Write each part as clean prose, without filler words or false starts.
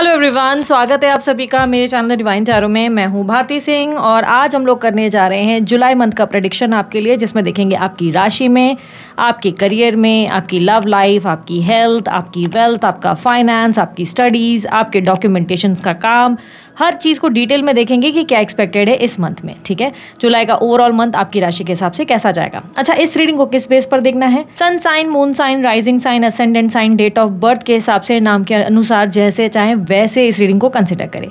Hello everyone, स्वागत है आप सभी का मेरे चैनल डिवाइन टैरो में। मैं हूं भारती सिंह और आज हम लोग करने जा रहे हैं जुलाई मंथ का प्रेडिक्शन आपके लिए, जिसमें देखेंगे आपकी राशि में, आपके करियर में, आपकी लव लाइफ, आपकी हेल्थ, आपकी वेल्थ, आपका फाइनेंस, आपकी स्टडीज़, आपके डॉक्यूमेंटेशंस का काम, हर चीज़ को डिटेल में देखेंगे कि क्या एक्सपेक्टेड है इस मंथ में। ठीक है, जुलाई का ओवरऑल मंथ आपकी राशि के हिसाब से कैसा जाएगा। अच्छा, इस रीडिंग को किस बेस पर देखना है? Sun sign, moon sign, rising sign, ascendant sign, date of birth के हिसाब से, नाम के अनुसार जैसे चाहे वैसे इस रीडिंग को कंसिडर करें।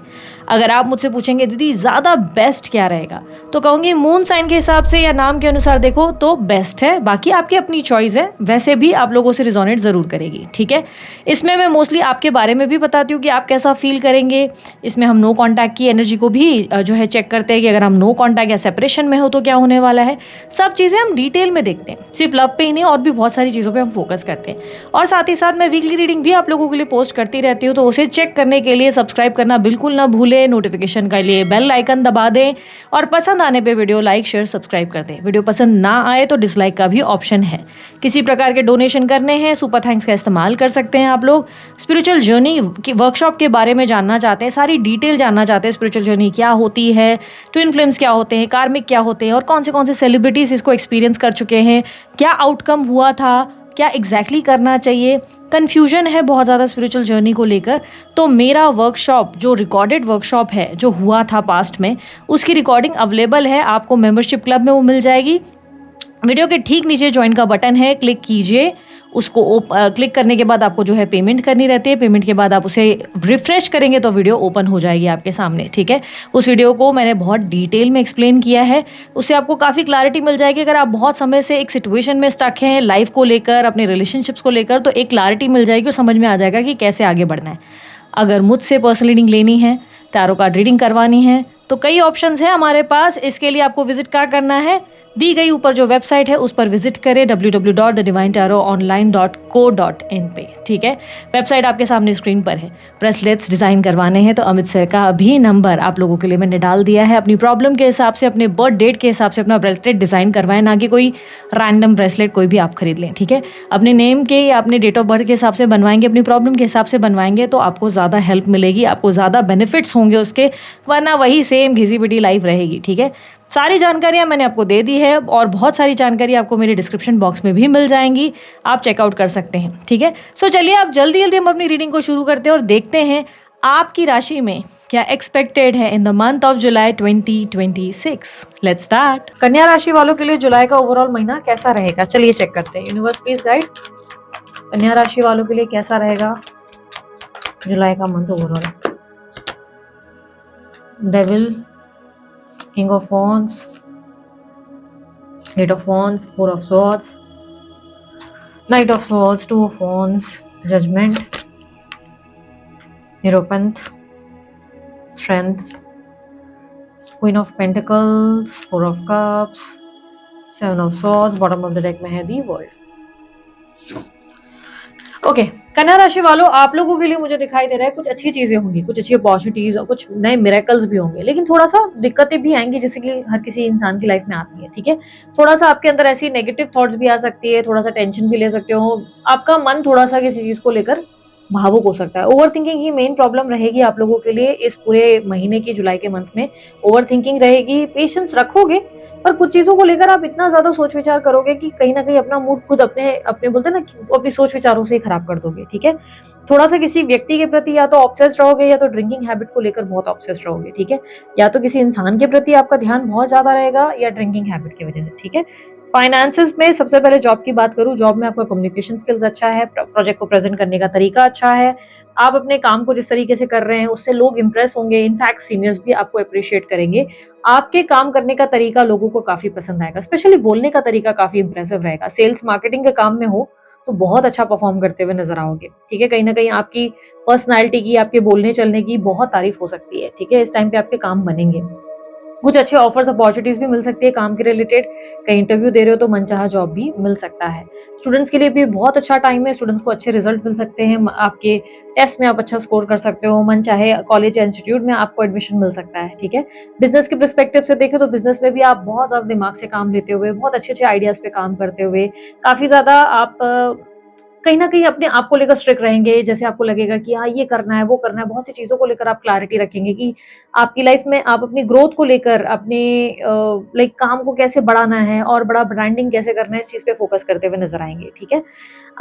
अगर आप मुझसे पूछेंगे दीदी ज़्यादा बेस्ट क्या रहेगा, तो कहूँगी मून साइन के हिसाब से या नाम के अनुसार देखो तो बेस्ट है। बाकी आपकी अपनी चॉइस है, वैसे भी आप लोगों से रिजोनेट ज़रूर करेगी। ठीक है, इसमें मैं मोस्टली आपके बारे में भी बताती हूँ कि आप कैसा फील करेंगे। इसमें हम नो कॉन्टैक्ट की एनर्जी को भी जो है चेक करते हैं कि अगर हम नो कॉन्टैक्ट या सेपरेशन में हो तो क्या होने वाला है। सब चीज़ें हम डिटेल में देखते हैं, सिर्फ लव पे ही नहीं, और भी बहुत सारी चीज़ों पे हम फोकस करते हैं। और साथ ही साथ मैं वीकली रीडिंग भी आप लोगों के लिए पोस्ट करती रहती हूँ, तो उसे चेक करने के लिए सब्सक्राइब करना बिल्कुल ना भूलें। नोटिफिकेशन के लिए बेल आइकन दबा दें और पसंद आने पे वीडियो लाइक शेयर सब्सक्राइब कर दें। वीडियो पसंद ना आए तो डिसलाइक का भी ऑप्शन है। किसी प्रकार के डोनेशन करने हैं, सुपर थैंक्स का इस्तेमाल कर सकते हैं आप लोग। स्पिरिचुअल जर्नी की वर्कशॉप के बारे में जानना चाहते हैं, सारी डिटेल जानना चाहते हैं, स्पिरिचुअल जर्नी क्या होती है, ट्विन फ्लेम्स क्या होते हैं, कार्मिक क्या होते हैं, और कौन से सेलिब्रिटीज इसको एक्सपीरियंस कर चुके हैं, क्या आउटकम हुआ था, क्या एग्जैक्टली करना चाहिए। कन्फ्यूजन है बहुत ज़्यादा स्पिरिचुअल जर्नी को लेकर, तो मेरा वर्कशॉप जो रिकॉर्डेड वर्कशॉप है जो हुआ था पास्ट में, उसकी रिकॉर्डिंग अवेलेबल है आपको मेंबरशिप क्लब में, वो मिल जाएगी। वीडियो के ठीक नीचे ज्वाइन का बटन है, क्लिक कीजिए। उसको क्लिक करने के बाद आपको जो है पेमेंट करनी रहती है। पेमेंट के बाद आप उसे रिफ्रेश करेंगे तो वीडियो ओपन हो जाएगी आपके सामने। ठीक है, उस वीडियो को मैंने बहुत डिटेल में एक्सप्लेन किया है, उससे आपको काफ़ी क्लैरिटी मिल जाएगी। अगर आप बहुत समय से एक सिचुएशन में स्टक हैं लाइफ को लेकर, अपने रिलेशनशिप्स को लेकर, तो एक क्लैरिटी मिल जाएगी और समझ में आ जाएगा कि कैसे आगे बढ़ना है। अगर मुझसे पर्सनल रीडिंग लेनी है, टैरो कार्ड रीडिंग करवानी है, तो कई ऑप्शंस हैं हमारे पास। इसके लिए आपको विजिट क्या करना है, दी गई ऊपर जो वेबसाइट है उस पर विजिट करें, www.thedivinetarotonline.co.in पे। ठीक है, वेबसाइट आपके सामने स्क्रीन पर है। ब्रेसलेट्स डिज़ाइन करवाने हैं तो अमित सर का भी नंबर आप लोगों के लिए मैंने डाल दिया है। अपनी प्रॉब्लम के हिसाब से, अपने बर्थ डेट के हिसाब से अपना ब्रेसलेट डिज़ाइन करवाएं, ना कि कोई रैंडम ब्रेसलेट कोई भी आप खरीद लें। ठीक है, अपने नेम के या अपने डेट ऑफ बर्थ के हिसाब से बनवाएंगे, अपनी प्रॉब्लम के हिसाब से बनवाएंगे तो आपको ज़्यादा हेल्प मिलेगी, आपको ज़्यादा बेनिफिट्स होंगे उसके, वरना वही सेम घिसी पिटी लाइफ रहेगी। ठीक है, सारी जानकारियां मैंने आपको दे दी है और बहुत सारी जानकारी आपको मेरे डिस्क्रिप्शन बॉक्स में भी मिल जाएंगी, आप चेकआउट कर सकते हैं। ठीक है, सो चलिए आप जल्दी जल्दी हम अपनी रीडिंग को शुरू करते हैं और देखते हैं आपकी राशि में क्या एक्सपेक्टेड है in the month of July 2026। Let's start. कन्या राशि वालों के लिए जुलाई का ओवरऑल महीना कैसा रहेगा, चलिए चेक करते हैं। यूनिवर्स प्लीज गाइड, कन्या राशि वालों के लिए कैसा रहेगा जुलाई का month overall. Devil, King of Wands, Eight of Wands, Four of Swords, Knight of Swords, Two of Wands, Judgment, Hierophant, Strength, Queen of Pentacles, Four of Cups, Seven of Swords, bottom of the deck में है The World। Okay, कन्या राशि वालों, आप लोगों के लिए मुझे दिखाई दे रहा है कुछ अच्छी चीजें होंगी, कुछ अच्छी अपॉर्चुनिटीज और कुछ नए मिरेकल्स भी होंगे, लेकिन थोड़ा सा दिक्कतें भी आएंगी, जैसे कि हर किसी इंसान की लाइफ में आती है। ठीक है, थोड़ा सा आपके अंदर ऐसी नेगेटिव थॉट्स भी आ सकती है, थोड़ा सा टेंशन भी ले सकते हो, आपका मन थोड़ा सा किसी चीज को लेकर भावुक हो सकता है। ओवर थिंकिंग ही मेन प्रॉब्लम रहेगी आप लोगों के लिए इस पूरे महीने की, जुलाई के मंथ में ओवर थिंकिंग रहेगी। पेशेंस रखोगे पर कुछ चीजों को लेकर आप इतना ज्यादा सोच विचार करोगे कि कहीं ना कहीं अपना मूड खुद अपने अपने बोलते हैं ना, अपनी सोच विचारों से ही खराब कर दोगे। ठीक है, थोड़ा सा किसी व्यक्ति के प्रति या तो ऑब्सेस्ड रहोगे या तो ड्रिंकिंग हैबिट को लेकर बहुत ऑब्सेस्ड रहोगे। ठीक है, या तो किसी इंसान के प्रति आपका ध्यान बहुत ज्यादा रहेगा या ड्रिंकिंग हैबिट की वजह से। ठीक है, फाइनेंसेस में सबसे पहले जॉब की बात करूं, जॉब में आपका कम्युनिकेशन स्किल्स अच्छा है, प्रोजेक्ट को प्रेजेंट करने का तरीका अच्छा है, आप अपने काम को जिस तरीके से कर रहे हैं उससे लोग इंप्रेस होंगे, इनफैक्ट सीनियर्स भी आपको अप्रिशिएट करेंगे। आपके काम करने का तरीका लोगों को काफी पसंद आएगा, स्पेशली बोलने का तरीका काफी इंप्रेसिव रहेगा। सेल्स मार्केटिंग के काम में हो तो बहुत अच्छा परफॉर्म करते हुए नजर आओगे। ठीक है, कहीं ना कहीं आपकी पर्सनैलिटी की, आपके बोलने चलने की बहुत तारीफ हो सकती है। ठीक है, इस टाइम पे आपके काम बनेंगे, कुछ अच्छे ऑफर्स अपॉर्चुनिटीज भी मिल सकती है काम के रिलेटेड, कहीं इंटरव्यू दे रहे हो तो मनचाहा जॉब भी मिल सकता है। स्टूडेंट्स के लिए भी बहुत अच्छा टाइम है, स्टूडेंट्स को अच्छे रिजल्ट मिल सकते हैं, आपके टेस्ट में आप अच्छा स्कोर कर सकते हो, मन चाहे कॉलेज या इंस्टीट्यूट में आपको एडमिशन मिल सकता है। ठीक है, बिजनेस के पर्सपेक्टिव से देखें तो बिजनेस में भी आप बहुत ज्यादा दिमाग से काम लेते हुए, बहुत अच्छे अच्छे आइडियाज पे काम करते हुए, काफी ज्यादा आप कहीं न कहीं अपने आप को लेकर स्ट्रिक्ट रहेंगे, जैसे आपको लगेगा कि हाँ, ये करना है, वो करना है, बहुत सी चीज़ों को लेकर आप क्लैरिटी रखेंगे कि आपकी लाइफ में आप अपनी ग्रोथ को लेकर अपने लाइक काम को कैसे बढ़ाना है और बड़ा ब्रांडिंग कैसे करना है, इस चीज़ पे फोकस करते हुए नज़र आएँगे, ठीक है?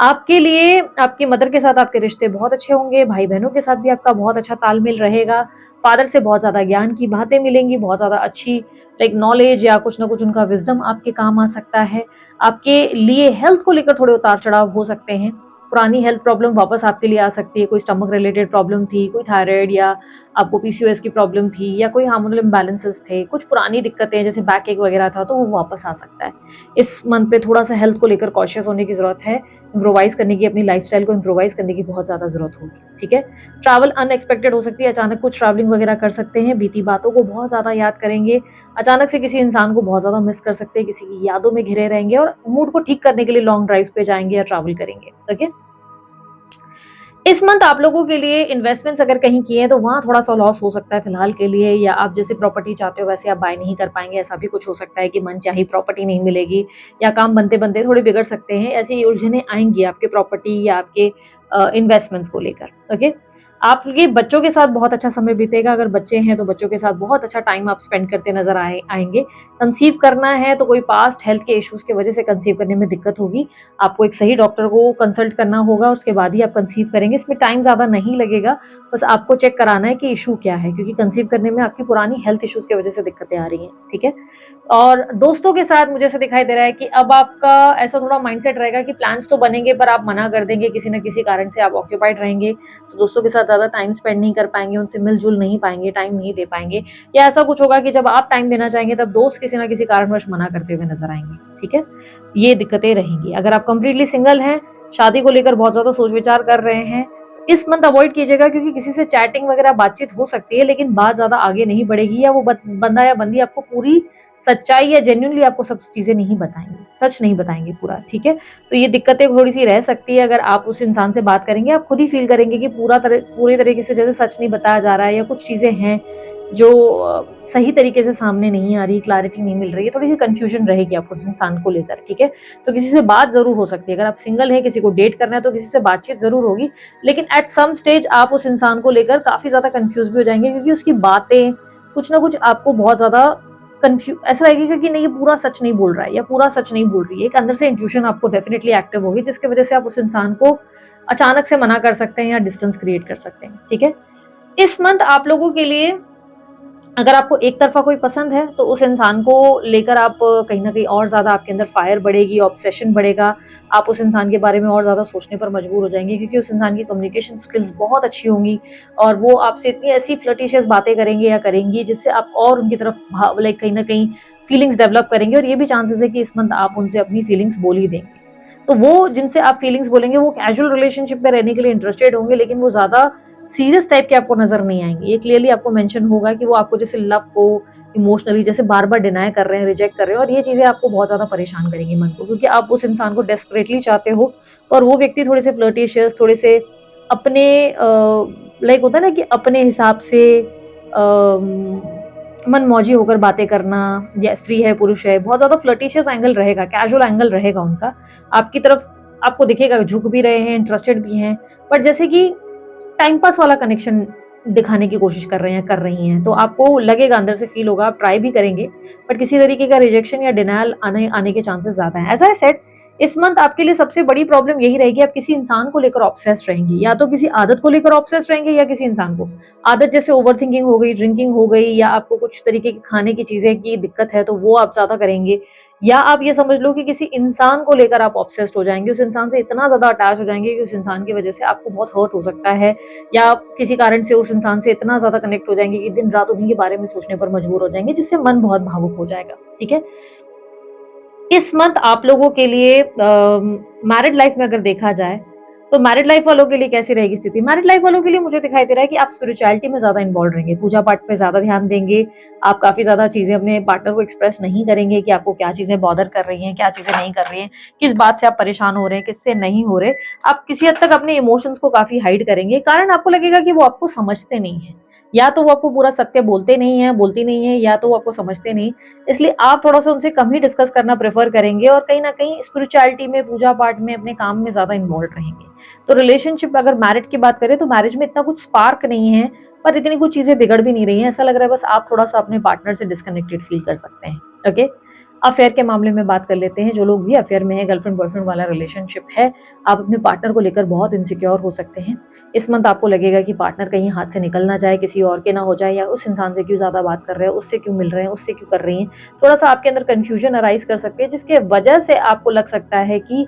आपके लिए आपकी मदर के साथ आपके रिश्ते बहुत अच्छे होंगे, भाई-बहनों के साथ भी आपका बहुत अच्छा तालमेल रहेगा, फादर से बहुत ज़्यादा ज्ञान की बातें मिलेंगी, बहुत ज़्यादा अच्छी लाइक नॉलेज या कुछ ना कुछ उनका विज़डम आपके काम आ सकता है। आपके लिए हेल्थ को लेकर थोड़े उतार-चढ़ाव हो सकते हैं। पुरानी हेल्थ प्रॉब्लम वापस आपके लिए आ सकती है, कोई स्टमक रिलेटेड प्रॉब्लम थी, कोई थायराइड या आपको पीसीओएस की प्रॉब्लम थी या कोई हार्मोनल इम्बैलेंसेस थे, कुछ पुरानी दिक्कतें जैसे बैक एक वगैरह था, तो वो वापस आ सकता है। इस मंथ पे थोड़ा-सा हेल्थ को लेकर कॉशियस होने की ज़रूरत है, इम्प्रोवाइज़ करने की, अपनी लाइफ़स्टाइल को इम्प्रोवाइज़ करने की बहुत ज़्यादा ज़रूरत होगी, ठीक है? ट्रैवल अनएक्सपेक्टेड हो सकती है, अचानक कुछ ट्रैवलिंग वगैरह कर सकते हैं, बीती बातों को बहुत ज़्यादा याद करेंगे, अचानक से किसी इंसान को बहुत ज़्यादा मिस कर सकते हैं, किसी की यादों में घिरे रहेंगे और मूड को ठीक करने के लिए लॉन्ग ड्राइव्स पे जाएँगे या ट्रैवल करेंगे, ओके? इस मंथ आप लोगों के लिए इन्वेस्टमेंट्स अगर कहीं किए हैं तो वहाँ थोड़ा-सा लॉस हो सकता है फिलहाल के लिए, या आप जैसे प्रॉपर्टी चाहते हो वैसे आप बाय नहीं कर पाएँगे, ऐसा भी कुछ हो सकता है कि मनचाही प्रॉपर्टी नहीं मिलेगी या काम बनते-बनते थोड़े बिगड़ सकते हैं। ऐसी उलझनें आएँगी आपके प्रॉपर्टी या आपके इन्वेस्टमेंट्स को लेकर, ओके? आपके बच्चों के साथ बहुत अच्छा समय बीतेगा, अगर बच्चे हैं तो बच्चों के साथ बहुत अच्छा टाइम आप स्पेंड करते नज़र आएँगे। कंसीव करना है तो कोई पास्ट हेल्थ के इश्यूज़ की वजह से कंसीव करने में दिक्कत होगी, आपको एक सही डॉक्टर को कंसल्ट करना होगा, उसके बाद ही आप कंसीव करेंगे। इसमें टाइम ज़्यादा नहीं लगेगा, बस आपको चेक कराना है कि इश्यू क्या है, क्योंकि कंसीव करने में आपकी पुरानी हेल्थ इश्यूज़ की वजह से दिक्कतें आ रही हैं, ठीक है? और दोस्तों के साथ मुझे ऐसा दिखाई दे रहा है कि अब आपका ऐसा थोड़ा माइंडसेट रहेगा कि प्लान्स तो बनेंगे पर आप मना कर देंगे, किसी न किसी कारण से आप ऑक्यूपाइड रहेंगे, तो दोस्तों के साथ ज़्यादा टाइम स्पेंड नहीं कर पाएँगे, उनसे मिल-जुल नहीं पाएँगे, टाइम नहीं दे पाएँगे, या ऐसा कुछ होगा कि जब आप टाइम देना चाहेंगे तब दोस्त किसी न किसी कारणवश मना करते हुए नज़र आएँगे, ठीक है? ये दिक्कतें रहेंगी। अगर आप कंप्लीटली सिंगल हैं, शादी को लेकर बहुत ज़्यादा सोच-विचार कर रहे हैं, इस मंथ अवॉइड कीजिएगा, क्योंकि किसी से चैटिंग वगैरह बातचीत हो सकती है, लेकिन बात ज़्यादा आगे नहीं बढ़ेगी, या वो बंदा या बंदी आपको पूरी सच्चाई या जेन्युइनली आपको सब चीज़ें नहीं बताएँगे, सच नहीं बताएँगे पूरा, ठीक है? तो ये दिक्कतें थोड़ी-सी रह सकती है, अगर आप उस इंसान से बात करेंगे, आप खुद ही फ़ील करेंगे कि पूरी तरीके से जैसे सच नहीं बताया जा रहा है, या कुछ चीज़ें हैं जो सही तरीके से सामने नहीं आ रही, क्लैरिटी नहीं मिल रही है, थोड़ी-सी कन्फ्यूजन रहेगी आपको उस इंसान को लेकर, ठीक है? तो किसी से बात ज़रूर हो सकती है, अगर आप सिंगल हैं, किसी को डेट करना है तो किसी से बातचीत ज़रूर होगी, लेकिन एट सम स्टेज आप उस इंसान को लेकर काफ़ी ज़्यादा कन्फ्यूज़ भी हो जाएँगे, क्योंकि उसकी बातें कुछ ना कुछ आपको बहुत ज़्यादा ऐसा लगेगा कि नहीं, ये पूरा सच नहीं बोल रहा है या पूरा सच नहीं बोल रही है। एक अंदर से इंट्यूशन आपको डेफिनिटली एक्टिव होगी, जिसकी वजह से आप उस इंसान को अचानक से मना कर सकते हैं या डिस्टेंस क्रिएट कर सकते हैं, ठीक है? इस मंथ आप लोगों के लिए अगर आपको एक तरफ़ा कोई पसंद है, तो उस इंसान को लेकर आप कहीं न कहीं और ज़्यादा आपके अंदर फायर बढ़ेगी, ऑब्सेशन बढ़ेगा। आप उस इंसान के बारे में और ज़्यादा सोचने पर मजबूर हो जाएँगे, क्योंकि उस इंसान की कम्युनिकेशन स्किल्स बहुत अच्छी होंगी और वो आपसे इतनी ऐसी फ्लर्टिशियस बातें करेंगे या करेंगी, जिससे आप और उनकी तरफ लाइक कहीं न कहीं फीलिंग्स डेवलप करेंगे, और ये भी चांसेस है कि इस मंथ आप उनसे अपनी फीलिंग्स बोल ही देंगे। तो वो जिनसे आप फीलिंग्स बोलेंगे, वो कैजुअल रिलेशनशिप में रहने के लिए इंटरेस्टेड होंगे, लेकिन वो ज़्यादा सीरियस टाइप के आपको नज़र नहीं आएँगे। ये क्लियरली आपको मेंशन होगा कि वो आपको जैसे लव को इमोशनली जैसे बार-बार डिनाय कर रहे हैं, रिजेक्ट कर रहे हैं, और ये चीज़ें आपको बहुत ज़्यादा परेशान करेंगी मन को, क्योंकि आप उस इंसान को डेस्परेटली चाहते हो और वो व्यक्ति थोड़े से फ्लर्टिशियस, थोड़े से अपने लाइक होता है ना कि अपने हिसाब से मनमौजी होकर बातें करना, या स्त्री है, पुरुष है, बहुत ज़्यादा फ्लर्टिशियस एंगल रहेगा, कैजुअल एंगल रहेगा उनका। आपकी तरफ आपको दिखेगा झुक भी रहे हैं, इंटरेस्टेड भी हैं, बट जैसे कि टाइम पास वाला कनेक्शन दिखाने की कोशिश कर रहे हैं, कर रही हैं, तो आपको लगेगा, अंदर से फील होगा, आप ट्राई भी करेंगे, बट किसी तरीके का रिजेक्शन या डिनायल आने के चांसेस ज़्यादा हैं। एज़ आई सेड, इस मंथ आपके लिए सबसे बड़ी प्रॉब्लम यही रहेगी, आप किसी इंसान को लेकर ऑब्सेस्ड रहेंगी, या तो किसी आदत को लेकर ऑब्सेस्ड रहेंगे या किसी इंसान को। आदत जैसे ओवरथिंकिंग हो गई, ड्रिंकिंग हो गई, या आपको कुछ तरीके की खाने की चीज़ें की दिक्कत है तो वो आप ज़्यादा करेंगे, या आप ये समझ लो कि किसी इंसान को लेकर आप ऑब्सेस्ड हो जाएँगे, उस इंसान से इतना ज़्यादा अटैच हो जाएँगे कि उस इंसान की वजह से आपको बहुत हर्ट हो सकता है, या आप किसी कारण से उस इंसान से इतना ज़्यादा कनेक्ट हो जाएँगे कि दिन-रात उन्हीं के बारे में सोचने पर मजबूर हो जाएँगे, जिससे मन बहुत भावुक हो जाएगा, ठीक है? इस मंथ आप लोगों के लिए मैरिड लाइफ में अगर देखा जाए, तो मैरिड लाइफ वालों के लिए कैसी रहेगी स्थिति? मैरिड लाइफ वालों के लिए मुझे दिखाई दे रहा है कि आप स्पिरिचुअलिटी में ज़्यादा इन्वॉल्व रहेंगे, पूजा-पाठ पे ज़्यादा ध्यान देंगे, आप काफ़ी ज़्यादा चीज़ें अपने पार्टनर को एक्सप्रेस नहीं करेंगे कि आपको क्या चीज़ें बॉदर कर रही हैं, क्या चीज़ें नहीं कर रही हैं, किस बात से आप परेशान हो रहे हैं, किससे नहीं हो रहे। आप किसी हद तक अपने इमोशंस को काफ़ी हाइड करेंगे, कारण आपको लगेगा कि वो आपको समझते नहीं हैं। या तो वो आपको पूरा सत्य बोलते नहीं है, बोलती नहीं है, या तो वो आपको समझते नहीं, इसलिए आप थोड़ा सा उनसे कम ही डिस्कस करना प्रेफर करेंगे और कहीं ना कहीं स्पिरिचुअलिटी में, पूजा पाठ में, अपने काम में ज्यादा इन्वॉल्व रहेंगे। तो रिलेशनशिप, अगर मैरिज की बात करें तो मैरिज में इतना कुछ स्पार्क नहीं है, पर इतनी कुछ चीजें बिगड़ भी नहीं रही हैं। ऐसा लग रहा है बस आप थोड़ा सा अपने पार्टनर से डिस्कनेक्टेड फील कर सकते हैं। ओके, अफेयर के मामले में बात कर लेते हैं। जो लोग भी अफेयर में है, गर्लफ्रेंड बॉयफ्रेंड वाला रिलेशनशिप है, आप अपने पार्टनर को लेकर बहुत इनसिक्योर हो सकते हैं। इस मंथ आपको लगेगा कि पार्टनर कहीं हाथ से निकल ना जाए, किसी और के ना हो जाए, या उस इंसान से क्यों ज्यादा बात कर रहे हैं, उससे क्यों मिल रहे हैं, उससे क्यों कर रही हैं। थोड़ा सा आपके अंदर कंफ्यूजन अराइज कर सकते हैं, जिसके वजह से आपको लग सकता है कि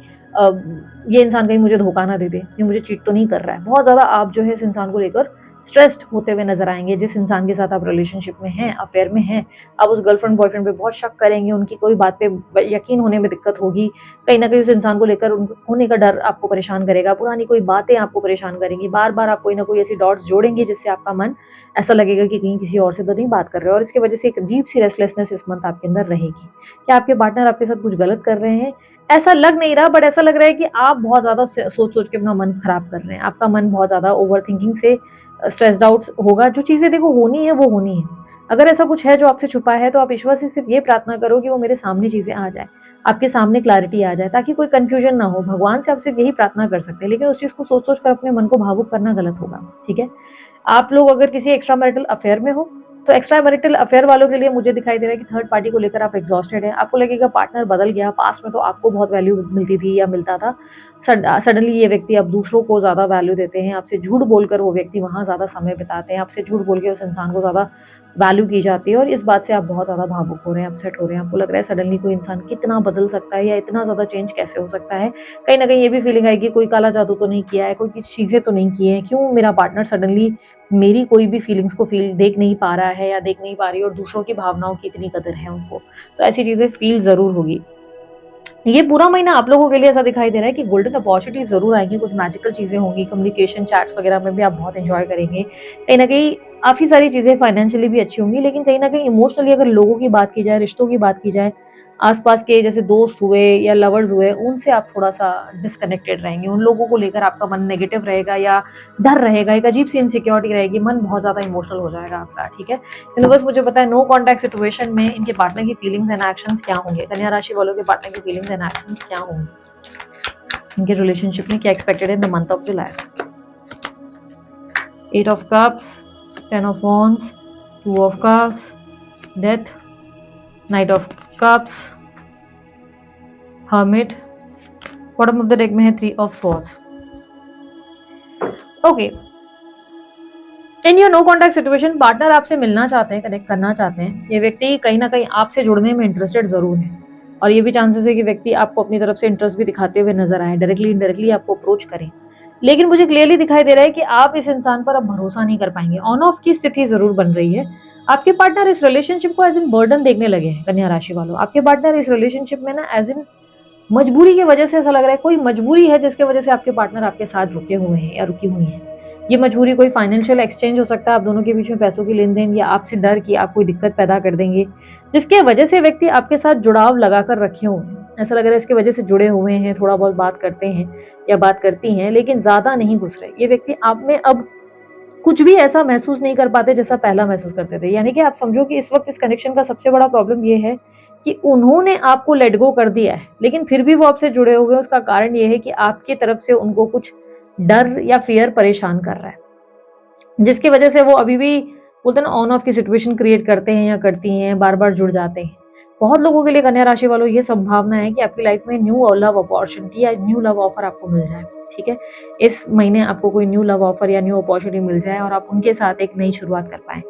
ये इंसान कहीं मुझे धोखा ना दे दे, ये मुझे चीट तो नहीं कर रहा है। बहुत ज्यादा आप जो है इस इंसान को लेकर स्ट्रेस्ड होते हुए नजर आएंगे। जिस इंसान के साथ आप रिलेशनशिप में हैं, अफेयर में हैं, आप उस गर्लफ्रेंड बॉयफ्रेंड पे बहुत शक करेंगे, उनकी कोई बात पे यकीन होने में दिक्कत होगी, कहीं ना कहीं उस इंसान को लेकर होने का डर आपको परेशान करेगा, पुरानी कोई बातें आपको परेशान करेंगी, बार बार आप कोई ना कोई ऐसी डॉट्स जोड़ेंगे जिससे आपका मन ऐसा लगेगा कि कहीं किसी और से तो नहीं बात कर रहे हो, और इसकी वजह से एक अजीब सी रेस्टलेसनेस इस मंथ आपके अंदर रहेगी। क्या आपके पार्टनर आपके साथ कुछ गलत कर रहे हैं? ऐसा लग नहीं रहा, बट ऐसा लग रहा है कि आप बहुत ज्यादा सोच सोच के अपना मन खराब कर रहे हैं। आपका मन बहुत ज्यादा ओवर थिंकिंग से स्ट्रेस्ड आउट होगा। जो चीजें देखो होनी है वो होनी है। अगर ऐसा कुछ है जो आपसे छुपा है, तो आप ईश्वर से सिर्फ ये प्रार्थना करो कि वो मेरे सामने चीजें आ जाए, आपके सामने क्लैरिटी आ जाए, ताकि कोई कंफ्यूजन ना हो। भगवान से आप सिर्फ यही प्रार्थना कर सकते हैं, लेकिन उस चीज को सोच सोच कर अपने मन को भावुक करना गलत होगा। ठीक है, आप लोग अगर किसी एक्स्ट्रा मैरिटल अफेयर में हो, तो एक्स्ट्रा मैरिटल अफेयर वालों के लिए मुझे दिखाई दे रहा है कि थर्ड पार्टी को लेकर आप एग्जॉस्टेड हैं। आपको लगेगा पार्टनर बदल गया, पास्ट में तो आपको बहुत वैल्यू मिलती थी या मिलता था, सडनली ये व्यक्ति अब दूसरों को ज्यादा वैल्यू देते हैं। आपसे झूठ बोलकर वो व्यक्ति वहां ज्यादा समय बिताते हैं, आपसे झूठ बोल के उस इंसान को ज्यादा वैल्यू की जाती है, और इस बात से आप बहुत ज्यादा भावुक हो रहे हैं, अपसेट हो रहे हैं। आपको लग रहा है सडनली कोई इंसान कितना बदल सकता है, या इतना ज्यादा चेंज कैसे हो सकता है। कहीं ना कहीं ये भी फीलिंग आएगी कोई काला जादू तो नहीं किया है, कोई कुछ चीजें तो नहीं की है, क्यों मेरा पार्टनर सडनली मेरी कोई भी फीलिंग्स को फील देख नहीं पा रहा है या देख नहीं पा रही, और दूसरों की भावनाओं की इतनी कदर है उनको। तो ऐसी चीजें फील जरूर होगी। ये पूरा महीना आप लोगों के लिए ऐसा दिखाई दे रहा है कि गोल्डन अपॉर्चुनिटीज जरूर आएंगी, कुछ मैजिकल चीजें होंगी, कम्युनिकेशन चैट्स वगैरह में भी आप बहुत एंजॉय करेंगे। कहीं ना कहीं काफी सारी चीजें फाइनेंशियली भी अच्छी होंगी, लेकिन कहीं ना कहीं इमोशनली अगर लोगों की बात की जाए, रिश्तों की बात की जाए, आसपास के जैसे दोस्त हुए या लवर्स हुए, उनसे आप थोड़ा सा डिस्कनेक्टेड रहेंगे। उन लोगों को लेकर आपका मन नेगेटिव रहेगा या डर रहेगा, एक अजीब सी इनसिक्योरिटी रहेगी, मन बहुत ज्यादा इमोशनल हो जाएगा आपका। ठीक है, यूनिवर्स मुझे पता है नो कॉन्टैक्ट सिचुएशन में इनके पार्टनर की फीलिंग्स एंड एक्शंस क्या होंगे, कन्या राशि वालों के पार्टनर की फीलिंग्स एंड एक्शंस क्या होंगे, इनके रिलेशनशिप में क्या एक्सपेक्टेड है in the month of July. 8 of cups, 10 of wands, 2 of cups, death, knight of cups, hermit, bottom of the deck में है 3 of swords. Okay, in your no contact situation partner आपसे मिलना चाहते हैं, connect करना चाहते हैं। ये व्यक्ति कहीं ना कहीं आपसे जुड़ने में इंटरेस्टेड जरूर है, और ये भी चांसेस है कि व्यक्ति आपको अपनी तरफ से इंटरेस्ट भी दिखाते हुए नजर आए, डायरेक्टली इनडायरेक्टली आपको अप्रोच करें। लेकिन मुझे क्लियरली दिखाई दे रहा है कि आप इस इंसान पर अब भरोसा नहीं कर पाएंगे। ऑन ऑफ की स्थिति जरूर बन रही है। आपके पार्टनर इस रिलेशनशिप को एज इन बर्डन देखने लगे हैं। कन्या राशि वालों, आपके पार्टनर इस रिलेशनशिप में ना एज इन मजबूरी की वजह से, ऐसा लग रहा है कोई मजबूरी है जिसके वजह से आपके पार्टनर आपके साथ रुके हुए हैं या रुकी हुई हैं। ये मजबूरी कोई फाइनेंशियल एक्सचेंज हो सकता है, आप दोनों के बीच में पैसों की लेन देन, या आपसे डर कि आप कोई दिक्कत पैदा कर देंगे, जिसके वजह से व्यक्ति आपके साथ जुड़ाव लगाकर रखे हुए हैं। ऐसा लग रहा है इसकी वजह से जुड़े हुए हैं, थोड़ा बहुत बात करते हैं या बात करती हैं, लेकिन ज्यादा नहीं घुस रहे। ये व्यक्ति आप में अब कुछ भी ऐसा महसूस नहीं कर पाते जैसा पहला महसूस करते थे। यानी कि आप समझो कि इस वक्त इस कनेक्शन का सबसे बड़ा प्रॉब्लम ये है कि उन्होंने आपको लेट गो कर दिया है, लेकिन फिर भी वो आपसे जुड़े हुए हैं। उसका कारण ये है कि आपकी तरफ से उनको कुछ डर या फियर परेशान कर रहा है, जिसकी वजह से वो अभी भी बोलते हैं ना ऑन ऑफ की सिचुएशन क्रिएट करते हैं या करती हैं, बार बार जुड़ जाते हैं। बहुत लोगों के लिए कन्या राशि वालों ये संभावना है कि आपकी लाइफ में न्यू लव अपॉर्चुनिटी या न्यू लव ऑफर आपको मिल जाए। ठीक है, इस महीने आपको कोई न्यू लव ऑफर या न्यू अपॉर्चुनिटी मिल जाए और आप उनके साथ एक नई शुरुआत कर पाए।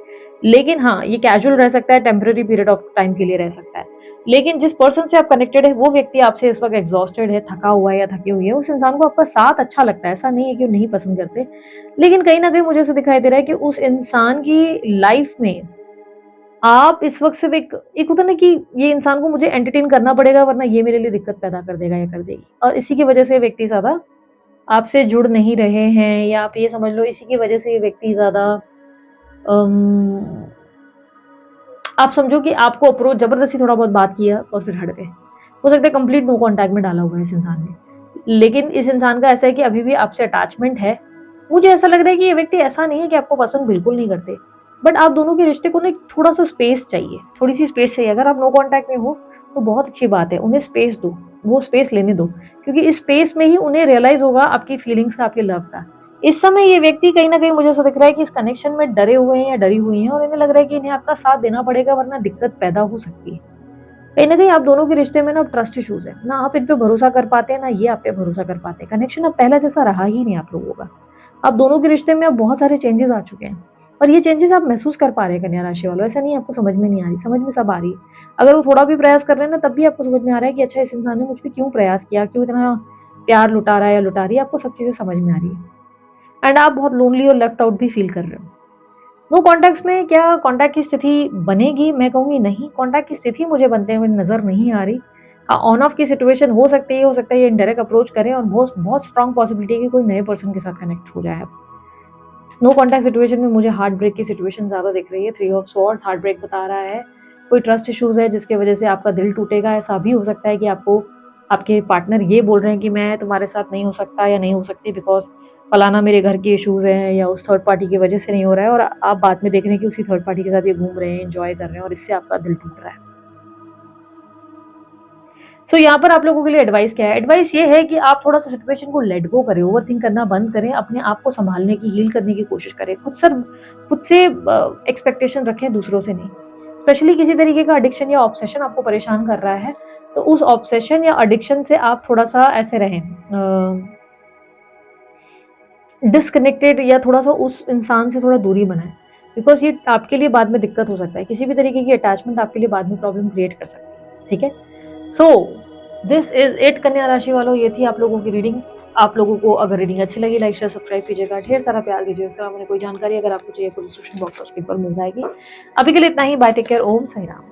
लेकिन हाँ, ये कैजुअल रह सकता है, टेम्पररी पीरियड ऑफ टाइम के लिए रह सकता है। लेकिन जिस पर्सन से आप कनेक्टेड है वो व्यक्ति आपसे इस वक्त एग्जॉस्टेड है, थका हुआ है या थकी हुई है। उस इंसान को आपका साथ अच्छा लगता है, ऐसा नहीं है कि वो नहीं पसंद करते, लेकिन कहीं ना कहीं मुझे ऐसा दिखाई दे रहा है कि उस इंसान की लाइफ में आप इस वक्त सिर्फ एक होता ना कि ये इंसान को मुझे एंटरटेन करना पड़ेगा, वरना ये मेरे लिए दिक्कत पैदा कर देगा या कर देगी, और इसी की वजह से व्यक्ति ज्यादा आपसे जुड़ नहीं रहे हैं। या आप ये समझ लो इसी की वजह से ये व्यक्ति ज्यादा आप समझो कि आपको अप्रोच जबरदस्ती थोड़ा बहुत बात किया और फिर हट गए। हो सकता है कंप्लीट नो कॉन्टैक्ट में डाला हुआ है इस इंसान ने, लेकिन इस इंसान का ऐसा है कि अभी भी आपसे अटैचमेंट है। मुझे ऐसा लग रहा है कि ये व्यक्ति ऐसा नहीं है कि आपको पसंद बिल्कुल नहीं करते, बट आप दोनों के रिश्ते को ना थोड़ा सा स्पेस चाहिए, थोड़ी सी स्पेस चाहिए। अगर आप नो कांटेक्ट में हो तो बहुत अच्छी बात है, उन्हें स्पेस दो, वो स्पेस लेने दो, क्योंकि इस स्पेस में ही उन्हें रियलाइज होगा आपकी फीलिंग्स का, आपके लव का। इस समय ये व्यक्ति कहीं ना कहीं मुझे ऐसा दिख रहा है कि इस कनेक्शन में डरे हुए हैं या डरी हुई हैं, और इन्हें लग रहा है कि इन्हें आपका साथ देना पड़ेगा वरना दिक्कत पैदा हो सकती है। कहीं ना कहीं आप दोनों के रिश्ते में ना ट्रस्ट इश्यूज है, ना आप इन पे भरोसा कर पाते हैं, ना ये आप पे भरोसा कर पाते हैं। कनेक्शन अब पहला जैसा रहा ही नहीं आप लोगों का। आप दोनों के रिश्ते में अब बहुत सारे चेंजेस आ चुके हैं, और ये चेंजेस आप महसूस कर पा रहे हैं कन्या राशि वालों। ऐसा नहीं है आपको समझ में नहीं आ रही, समझ में सब आ रही है। अगर वो थोड़ा भी प्रयास कर रहे हैं ना, तब भी आपको समझ में आ रहा है कि अच्छा, इस इंसान ने मुझ पर क्यों प्रयास किया, क्यों इतना प्यार लुटा रहा है या लुटा रही है, आपको सब चीजें समझ में आ रही है। एंड आप बहुत लोनली और लेफ्ट आउट भी फील कर रहे हो। नो कॉन्टैक्ट्स में क्या कॉन्टैक्ट की स्थिति बनेगी? मैं कहूँगी नहीं, कॉन्टैक्ट की स्थिति मुझे बनते हुए नजर नहीं आ रही। हाँ, ऑन ऑफ की सिचुएशन हो सकती है, ये इनडायरेक्ट अप्रोच करें, और बहुत बहुत स्ट्रॉन्ग पॉसिबिलिटी है कि कोई नए पर्सन के साथ कनेक्ट हो जाए। नो कॉन्टैक्ट सिचुएशन में मुझे हार्ट ब्रेक की सिचुएशन ज्यादा दिख रही है। 3 ऑफ स्वॉर्ड्स हार्ट ब्रेक बता रहा है। कोई ट्रस्ट इश्यूज है जिसकी वजह से आपका दिल टूटेगा। ऐसा भी हो सकता है कि आपको आपके पार्टनर ये बोल रहे हैं कि मैं तुम्हारे साथ नहीं हो सकता या नहीं हो सकती बिकॉज फलाना मेरे घर के इश्यूज हैं, या उस थर्ड पार्टी की वजह से नहीं हो रहा है, और आप बाद में देख रहे हैं कि उसी थर्ड पार्टी के साथ ये घूम रहे हैं, एंजॉय कर रहे हैं, और इससे आपका दिल टूट रहा है। सो यहाँ पर आप लोगों के लिए एडवाइस क्या है? एडवाइस ये है कि आप थोड़ा सा सिचुएशन को लेट गो करें, ओवर थिंक करना बंद करें, अपने आप को संभालने की, हील करने की कोशिश करें। खुद से एक्सपेक्टेशन रखें, दूसरों से नहीं। स्पेशली किसी तरीके का एडिक्शन या ऑब्सेशन आपको परेशान कर रहा है, तो उस ऑब्सेशन या एडिक्शन से आप थोड़ा सा ऐसे रहें, डिसकनेक्टेड, या थोड़ा सा उस इंसान से थोड़ा दूरी बनाएं, बिकॉज ये आपके लिए बाद में दिक्कत हो सकता है। किसी भी तरीके की अटैचमेंट आपके लिए बाद में प्रॉब्लम क्रिएट कर सकती है। ठीक है, सो दिस इज इट कन्या राशि वालों, ये थी आप लोगों की रीडिंग। आप लोगों को अगर रीडिंग अच्छी लगी, लाइक शेयर सब्सक्राइब कीजिएगा, ढेर सारा प्यार दीजिएगा। मैंने कोई जानकारी अगर आपको चाहिए तो डिस्क्रिप्शन बॉक्स और स्क्रीन पर मिल जाएगी। अभी के लिए इतना ही, बाय, टेक केयर, ओम साई राम।